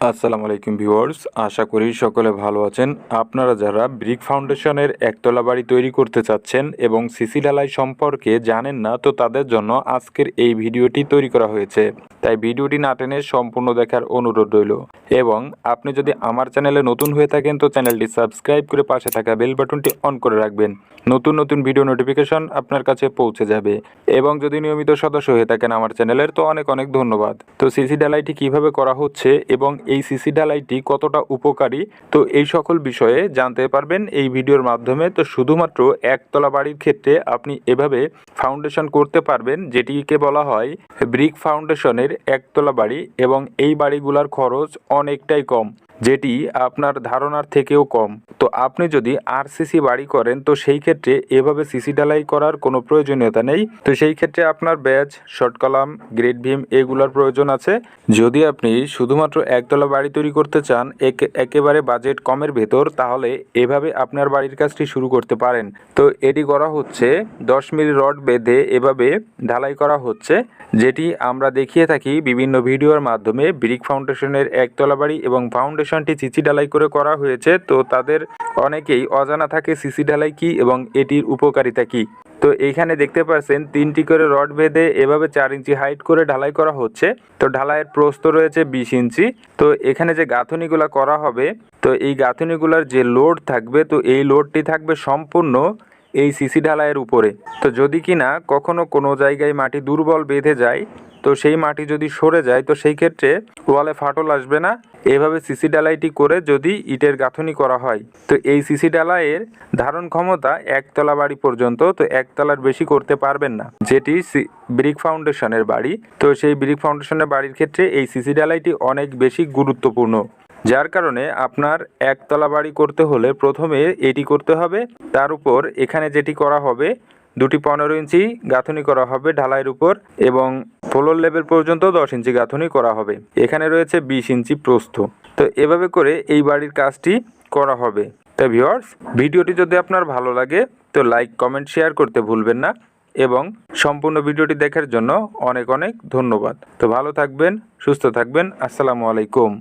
আসসালামু আলাইকুম ভিউয়ার্স, আশা করি সকলে ভালো আছেন। আপনারা যারা ব্রিক ফাউন্ডেশনের একতলা বাড়ি তৈরি করতে চাচ্ছেন এবং সিসি ঢালাই সম্পর্কে জানেন না, তো তাদের জন্য আজকের এই ভিডিওটি তৈরি করা হয়েছে। তাই ভিডিওটি না টেনে সম্পূর্ণ দেখার অনুরোধ রইল। এবং আপনি যদি আমার চ্যানেলে নতুন হয়ে থাকেন তো চ্যানেলটি সাবস্ক্রাইব করে পাশে থাকা বেল বাটনটি অন করে রাখবেন। নতুন নতুন ভিডিও নোটিফিকেশন আপনার কাছে পৌঁছে যাবে। এবং যদি নিয়মিত সদস্য হয়ে থাকেন আমার চ্যানেলের তো অনেক অনেক ধন্যবাদ। তো সিসি ঢালাইটি কিভাবে করা হচ্ছে এবং এই সিসি ঢালাইটি কতটা উপকারী, তো এই সকল বিষয়ে জানতে পারবেন এই ভিডিওর মাধ্যমে। তো শুধুমাত্র একতলা বাড়ির ক্ষেত্রে আপনি এভাবে ফাউন্ডেশন করতে পারবেন, যেটিকে বলা হয় ব্রিক ফাউন্ডেশনের একতলা বাড়ি, এবং এই বাড়িগুলোর খরচ অনেকটাই কম, যেটি আপনার ধারণার থেকেও কম। তো আপনি যদি আরসিসি বাড়ি করেন তো সেই ক্ষেত্রে এভাবে সিসি ঢালাই করার কোনো প্রয়োজনীয়তা নেই। তো সেই ক্ষেত্রে আপনার ব্যাজ, শর্ট কলাম, গ্রেড ভীম এগুলোর প্রয়োজন আছে। যদি আপনি শুধুমাত্র একতলা বাড়ি তৈরি করতে চান একেবারে বাজেট কমের ভেতর, তাহলে এভাবে আপনার বাড়ির কাজটি শুরু করতে পারেন। তো এটি করা হচ্ছে 10 মিলি রড বেঁধে এভাবে ঢালাই করা হচ্ছে, যেটি আমরা দেখিয়ে থাকি বিভিন্ন ভিডিওর মাধ্যমে। ব্রিক ফাউন্ডেশনের একতলা বাড়ি এবং ফাউন্ডেশনটি সিসি ঢালাই করে করা হয়েছে। তো তাদের অনেকেই অজানা থাকে সিসি ঢালাই কি এবং এটির উপকারিতা কি। তো এইখানে দেখতে পাচ্ছেন 3টি করে রড বেঁধে এভাবে 4 ইঞ্চি হাইট করে ঢালাই করা হচ্ছে। তো ঢালাইয়ের প্রস্থ রয়েছে 20 ইঞ্চি। তো এখানে যে গাঁথুনিগুলো করা হবে, তো এই গাঁথুনিগুলোর যে লোড থাকবে, তো এই লোডটি থাকবে সম্পূর্ণ এই সিসি ঢালাইয়ের উপরে। তো যদি কিনা কখনো কোনো জায়গায় মাটি দুর্বল বেঁধে যায়, তো সেই মাটি যদি সরে যায়, তো সেই ক্ষেত্রে ওয়ালে ফাটল আসবে না। এভাবে সিসি ঢালাইটি করে যদি ইটের গাঁথুনি করা হয়, তো এই সিসি ঢালাইয়ের ধারণ ক্ষমতা একতলা বাড়ি পর্যন্ত, তো একতলার বেশি করতে পারবেন না, যেটি ব্রিক ফাউন্ডেশনের বাড়ি। তো সেই ব্রিক ফাউন্ডেশনের বাড়ির ক্ষেত্রে এই সিসি ঢালাইটি অনেক বেশি গুরুত্বপূর্ণ, যার কারণে আপনার একতলা বাড়ি করতে হলে প্রথমে এটি করতে হবে। তার উপর এখানে যেটি করা হবে, 2টি 15 ইঞ্চি গাঁথুনি করা হবে ঢালাইয়ের উপর, এবং ফ্লোর লেভেল পর্যন্ত 10 ইঞ্চি গাঁথুনি করা হবে। এখানে রয়েছে 20 ইঞ্চি প্রস্থ। তো এভাবে করে এই বাড়ির কাজটি করা হবে। তো ভিউয়ার্স, ভিডিওটি যদি আপনার ভালো লাগে তো লাইক, কমেন্ট, শেয়ার করতে ভুলবেন না। এবং সম্পূর্ণ ভিডিওটি দেখার জন্য অনেক অনেক ধন্যবাদ। তো ভালো থাকবেন, সুস্থ থাকবেন। আসসালামু আলাইকুম।